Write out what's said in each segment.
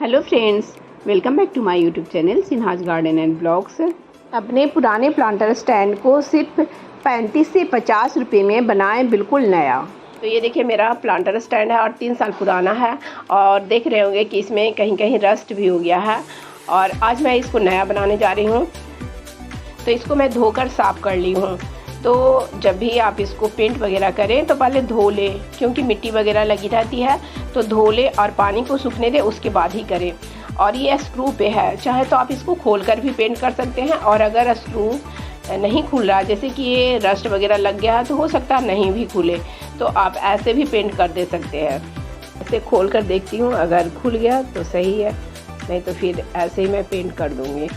Hello friends, welcome back to my YouTube channel Sinha's garden and blogs. अपने पुराने planter stand को सिर्फ 35 से 50 रुपये में बनाएं बिल्कुल नया। तो ये देखिए मेरा प्लांटर स्टैंड है और 3 साल पुराना है और देख रहे होंगे कि इसमें कहीं कहीं रस्ट भी हो गया है और आज मैं इसको नया बनाने जा रही हूँ। तो इसको मैं धोकर साफ़ कर ली हूँ। तो जब भी आप इसको पेंट वगैरह करें तो पहले धो लें, क्योंकि मिट्टी वगैरह लगी रहती है। तो धो लें और पानी को सूखने दें, उसके बाद ही करें। और ये स्क्रू पे है, चाहे तो आप इसको खोलकर भी पेंट कर सकते हैं। और अगर स्क्रू नहीं खुल रहा, जैसे कि ये रस्ट वगैरह लग गया है, तो हो सकता है नहीं भी खुले, तो आप ऐसे भी पेंट कर दे सकते हैं। ऐसे खोल कर देखती हूँ, अगर खुल गया तो सही है, नहीं तो फिर ऐसे ही मैं पेंट कर दूँगी।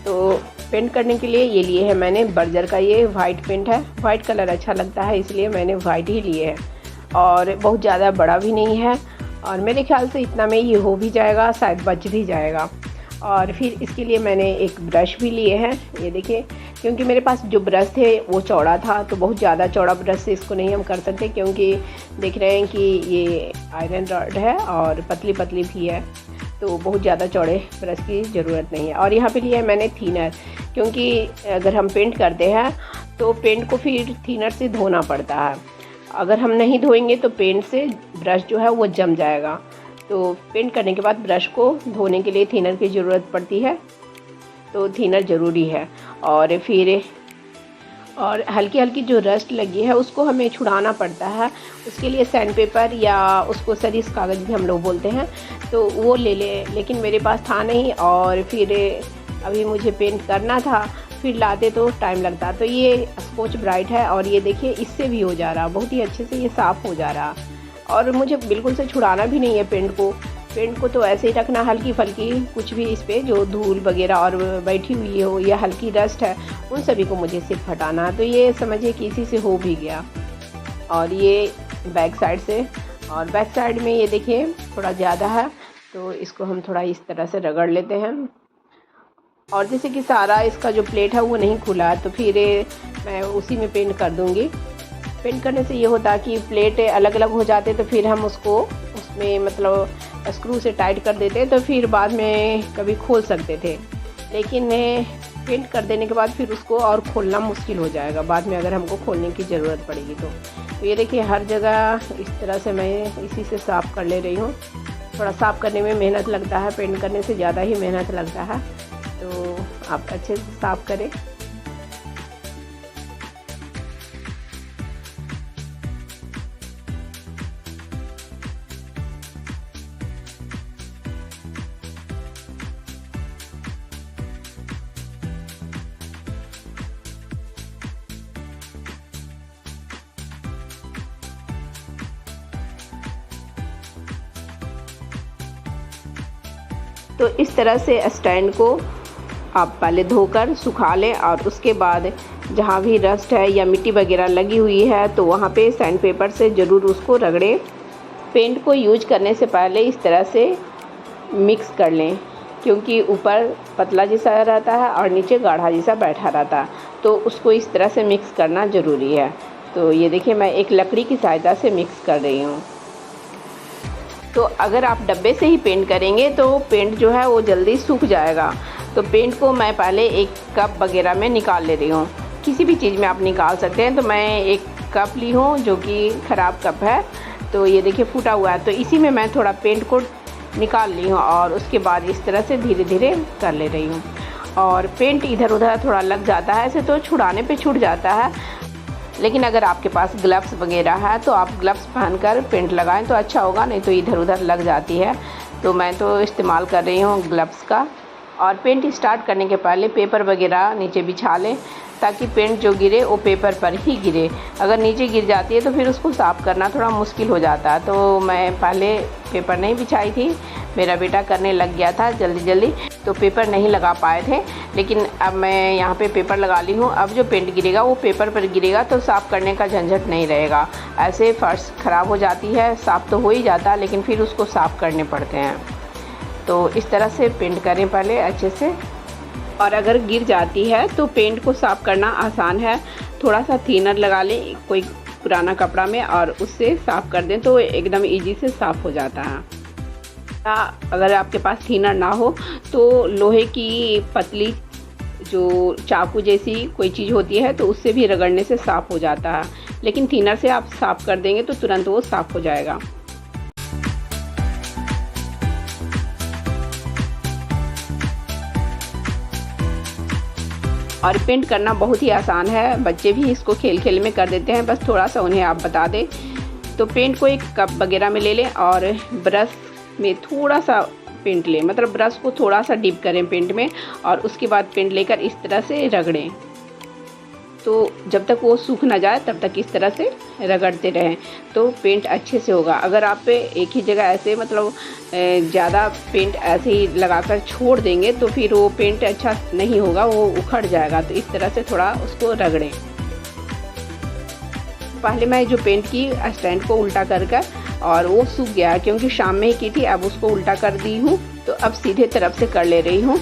तो पेंट करने के लिए ये लिए है मैंने बर्जर का, ये वाइट पेंट है। वाइट कलर अच्छा लगता है, इसलिए मैंने वाइट ही लिए है। और बहुत ज़्यादा बड़ा भी नहीं है और मेरे ख्याल से इतना में ये हो भी जाएगा, शायद बच भी जाएगा। और फिर इसके लिए मैंने एक ब्रश भी लिए हैं, ये देखिए, क्योंकि मेरे पास जो ब्रश थे वो चौड़ा था, तो बहुत ज़्यादा चौड़ा ब्रश से इसको नहीं हम कर सकते, क्योंकि देख रहे हैं कि ये आयरन रॉड है और पतली पतली भी है, तो बहुत ज़्यादा चौड़े ब्रश की ज़रूरत नहीं है। और यहाँ पे लिया है मैंने थिनर, क्योंकि अगर हम पेंट करते हैं तो पेंट को फिर थिनर से धोना पड़ता है। अगर हम नहीं धोएंगे तो पेंट से ब्रश जो है वो जम जाएगा। तो पेंट करने के बाद ब्रश को धोने के लिए थिनर की ज़रूरत पड़ती है, तो थिनर ज़रूरी है। और फिर हल्की हल्की जो रस्ट लगी है उसको हमें छुड़ाना पड़ता है। उसके लिए सैंड पेपर या उसको सरीस कागज़ भी हम लोग बोलते हैं, तो वो ले लेकिन मेरे पास था नहीं। और फिर अभी मुझे पेंट करना था, फिर लाते तो टाइम लगता। तो ये स्कॉच ब्राइट है और ये देखिए इससे भी हो जा रहा, बहुत ही अच्छे से ये साफ़ हो जा रहा। और मुझे बिल्कुल से छुड़ाना भी नहीं है पेंट को तो ऐसे ही रखना, हल्की फल्की कुछ भी इस पर जो धूल वगैरह और बैठी हुई हो या हल्की डस्ट है, उन सभी को मुझे सिर्फ हटाना है। तो ये समझिए कि इसी से हो भी गया। और ये बैक साइड से, और बैक साइड में ये देखिए थोड़ा ज़्यादा है, तो इसको हम थोड़ा इस तरह से रगड़ लेते हैं। और जैसे कि सारा इसका जो प्लेट है वो नहीं खुला, तो फिर मैं उसी में पेंट कर दूँगी। पेंट करने से ये होता है कि प्लेट अलग अलग हो जाते, तो फिर हम उसको उसमें मतलब स्क्रू से टाइट कर देते, तो फिर बाद में कभी खोल सकते थे। लेकिन पेंट कर देने के बाद फिर उसको और खोलना मुश्किल हो जाएगा बाद में, अगर हमको खोलने की ज़रूरत पड़ेगी तो ये देखिए हर जगह इस तरह से मैं इसी से साफ़ कर ले रही हूँ। थोड़ा साफ़ करने में मेहनत लगता है, पेंट करने से ज़्यादा ही मेहनत लगता है, तो आप अच्छे से साफ़ करें। तो इस तरह से स्टैंड को आप पहले धोकर सुखा लें और उसके बाद जहाँ भी रस्ट है या मिट्टी वगैरह लगी हुई है तो वहाँ पे सैंड पेपर से ज़रूर उसको रगड़ें। पेंट को यूज करने से पहले इस तरह से मिक्स कर लें, क्योंकि ऊपर पतला जैसा रहता है और नीचे गाढ़ा जैसा बैठा रहता है, तो उसको इस तरह से मिक्स करना ज़रूरी है। तो ये देखिए मैं एक लकड़ी की सहायता से मिक्स कर रही हूँ। तो अगर आप डब्बे से ही पेंट करेंगे तो पेंट जो है वो जल्दी सूख जाएगा। तो पेंट को मैं पहले एक कप वगैरह में निकाल ले रही हूँ, किसी भी चीज़ में आप निकाल सकते हैं। तो मैं एक कप ली हूँ जो कि ख़राब कप है, तो ये देखिए फूटा हुआ है, तो इसी में मैं थोड़ा पेंट को निकाल ली हूँ और उसके बाद इस तरह से धीरे धीरे कर ले रही हूँ। और पेंट इधर उधर थोड़ा लग जाता है, ऐसे तो छुड़ाने पे छूट जाता है, लेकिन अगर आपके पास ग्लव्स वगैरह है तो आप ग्लव्स पहनकर पेंट लगाएं तो अच्छा होगा, नहीं तो इधर उधर लग जाती है। तो मैं तो इस्तेमाल कर रही हूँ ग्लव्स का। और पेंट स्टार्ट करने के पहले पेपर वगैरह नीचे बिछा लें, ताकि पेंट जो गिरे वो पेपर पर ही गिरे। अगर नीचे गिर जाती है तो फिर उसको साफ़ करना थोड़ा मुश्किल हो जाता है। तो मैं पहले पेपर नहीं बिछाई थी, मेरा बेटा करने लग गया था जल्दी जल्दी, तो पेपर नहीं लगा पाए थे। लेकिन अब मैं यहाँ पे पेपर लगा ली हूँ। अब जो पेंट गिरेगा वो पेपर पर गिरेगा, तो साफ़ करने का झंझट नहीं रहेगा। ऐसे फर्श ख़राब हो जाती है, साफ़ तो हो ही जाता है लेकिन फिर उसको साफ़ करने पड़ते हैं। तो इस तरह से पेंट करें पहले अच्छे से। और अगर गिर जाती है तो पेंट को साफ़ करना आसान है, थोड़ा सा थिनर लगा लें कोई पुराना कपड़ा में और उससे साफ़ कर दें तो एकदम इजी से साफ़ हो जाता है। या अगर आपके पास थिनर ना हो तो लोहे की पतली जो चाकू जैसी कोई चीज़ होती है तो उससे भी रगड़ने से साफ़ हो जाता है, लेकिन थिनर से आप साफ़ कर देंगे तो तुरंत वो साफ़ हो जाएगा। और पेंट करना बहुत ही आसान है, बच्चे भी इसको खेल खेल में कर देते हैं, बस थोड़ा सा उन्हें आप बता दें। तो पेंट को एक कप वगैरह में ले लें और ब्रश में थोड़ा सा पेंट लें, मतलब ब्रश को थोड़ा सा डिप करें पेंट में और उसके बाद पेंट लेकर इस तरह से रगड़ें। तो जब तक वो सूख ना जाए तब तक इस तरह से रगड़ते रहें तो पेंट अच्छे से होगा। अगर आप एक ही जगह ऐसे मतलब ज़्यादा पेंट ऐसे ही लगाकर छोड़ देंगे तो फिर वो पेंट अच्छा नहीं होगा, वो उखड़ जाएगा। तो इस तरह से थोड़ा उसको रगड़ें। पहले मैं जो पेंट की स्टैंड को उल्टा कर और वो सूख गया क्योंकि शाम में ही की थी, अब उसको उल्टा कर दी हूँ तो अब सीधे तरफ से कर ले रही हूँ।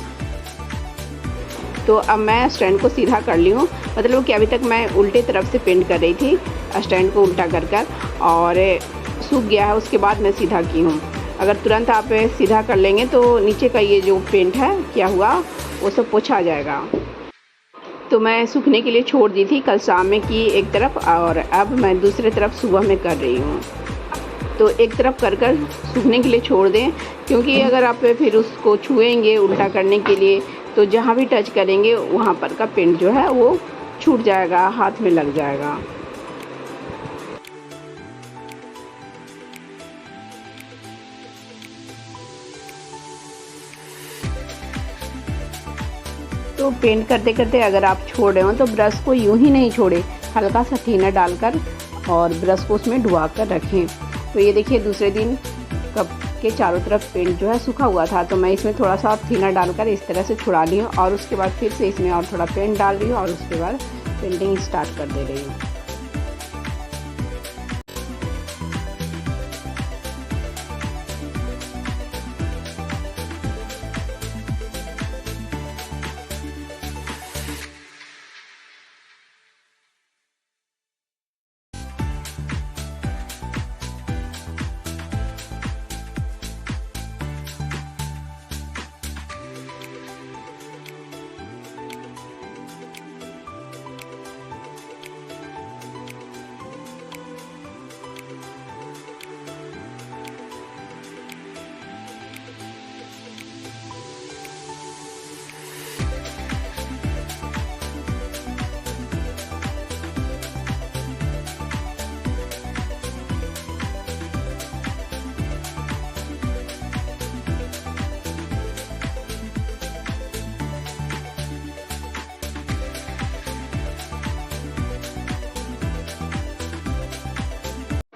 तो अब मैं स्टैंड को सीधा कर ली हूँ, मतलब कि अभी तक मैं उल्टे तरफ से पेंट कर रही थी स्टैंड को उल्टा कर और सूख गया है, उसके बाद मैं सीधा की हूँ। अगर तुरंत आप सीधा कर लेंगे तो नीचे का ये जो पेंट है क्या हुआ वो सब पोंछा जाएगा। तो मैं सूखने के लिए छोड़ दी थी कल शाम में की एक तरफ और अब मैं दूसरी तरफ सुबह में कर रही हूँ। तो एक तरफ कर सूखने के लिए छोड़ दें, क्योंकि अगर आप फिर उसको छुएंगे उल्टा करने के लिए तो जहाँ भी टच करेंगे वहाँ पर का पेंट जो है वो छूट जाएगा, हाथ में लग जाएगा। तो पेंट करते करते अगर आप छोड़ रहे हो तो ब्रश को यूं ही नहीं छोड़े, हल्का सा थिनर डालकर और ब्रश को उसमें डुबा कर रखें। तो ये देखिए दूसरे दिन कप के चारों तरफ पेंट जो है सूखा हुआ था, तो मैं इसमें थोड़ा सा थिनर डालकर इस तरह से छुड़ा ली हूँ और उसके बाद फिर से इसमें और थोड़ा पेंट डाल रही हूँ और उसके बाद पेंटिंग स्टार्ट कर दे रही हूँ।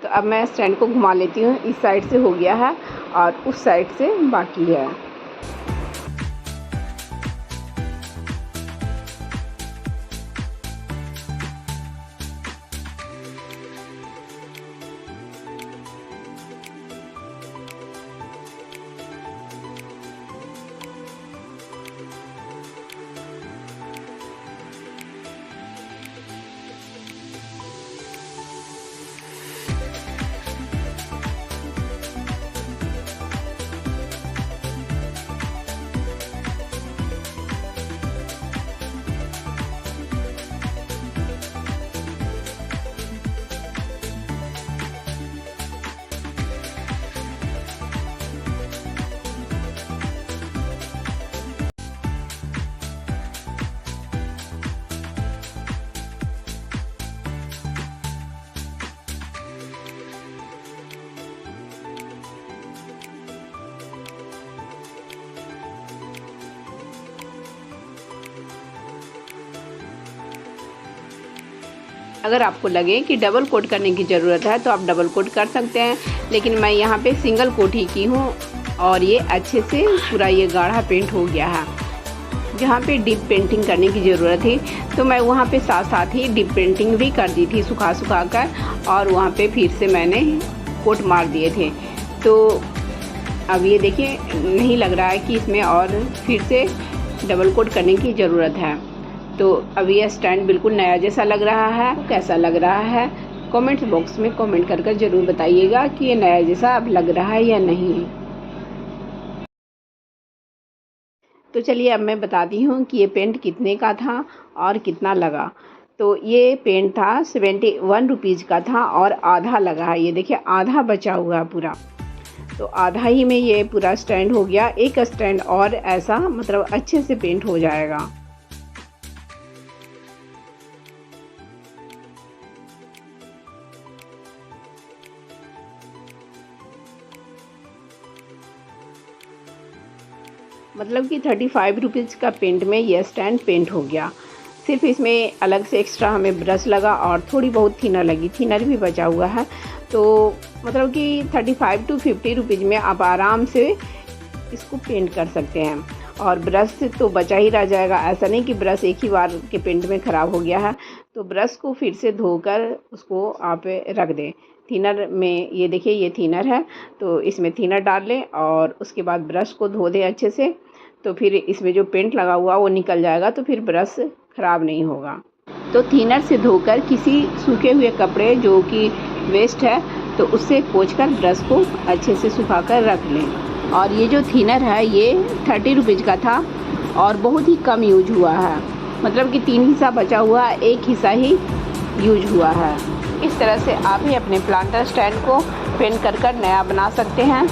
तो अब मैं स्टैंड को घुमा लेती हूँ, इस साइड से हो गया है और उस साइड से बाकी है। अगर आपको लगे कि डबल कोट करने की ज़रूरत है तो आप डबल कोट कर सकते हैं, लेकिन मैं यहाँ पे सिंगल कोट ही की हूँ और ये अच्छे से पूरा ये गाढ़ा पेंट हो गया है। जहाँ पे डीप पेंटिंग करने की ज़रूरत थी तो मैं वहाँ पे साथ साथ ही डीप पेंटिंग भी कर दी थी सुखा कर, और वहाँ पे फिर से मैंने कोट मार दिए थे। तो अब ये देखिए नहीं लग रहा है कि इसमें और फिर से डबल कोट करने की ज़रूरत है। तो अब ये स्टैंड बिल्कुल नया जैसा लग रहा है। कैसा लग रहा है कमेंट बॉक्स में कमेंट कर ज़रूर बताइएगा कि ये नया जैसा अब लग रहा है या नहीं। तो चलिए अब मैं बताती हूँ कि ये पेंट कितने का था और कितना लगा। तो ये पेंट था 71 रुपीज़ का था और आधा लगा है। ये देखिए आधा बचा हुआ है पूरा, तो आधा ही में ये पूरा स्टैंड हो गया। एक स्टैंड और ऐसा मतलब अच्छे से पेंट हो जाएगा। मतलब कि 35 रुपीज़ का पेंट में ये स्टैंड पेंट हो गया। सिर्फ इसमें अलग से एक्स्ट्रा हमें ब्रश लगा और थोड़ी बहुत थिनर लगी, थिनर भी बचा हुआ है। तो मतलब कि 35 टू 50 रुपीज़ में आप आराम से इसको पेंट कर सकते हैं। और ब्रश तो बचा ही रह जाएगा, ऐसा नहीं कि ब्रश एक ही बार के पेंट में ख़राब हो गया है। तो ब्रश को फिर से धोकर उसको आप रख दें। थिनर में ये देखिए ये थिनर है, तो इसमें थिनर डाल लें और उसके बाद ब्रश को धो दें अच्छे से। तो फिर इसमें जो पेंट लगा हुआ वो निकल जाएगा, तो फिर ब्रश ख़राब नहीं होगा। तो थिनर से धोकर किसी सूखे हुए कपड़े जो कि वेस्ट है तो उससे पोंछकर ब्रश को अच्छे से सुखाकर रख लें। और ये जो थिनर है ये 30 रुपीज़ का था और बहुत ही कम यूज हुआ है। मतलब कि 3 हिस्सा बचा हुआ है, 1 हिस्सा ही यूज हुआ है। इस तरह से आप भी अपने प्लांटर स्टैंड को पेंट कर नया बना सकते हैं।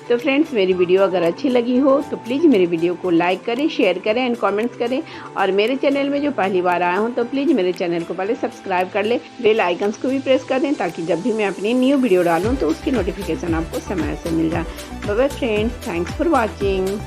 तो फ्रेंड्स, मेरी वीडियो अगर अच्छी लगी हो तो प्लीज़ मेरी वीडियो को लाइक करें, शेयर करें एंड कमेंट्स करें। और मेरे चैनल में जो पहली बार आए हों तो प्लीज़ मेरे चैनल को पहले सब्सक्राइब कर लें, बेल आइकन्स को भी प्रेस कर दें ताकि जब भी मैं अपनी न्यू वीडियो डालूँ तो उसकी नोटिफिकेशन आपको समय से मिल जाए। Bye bye friends, thanks for watching.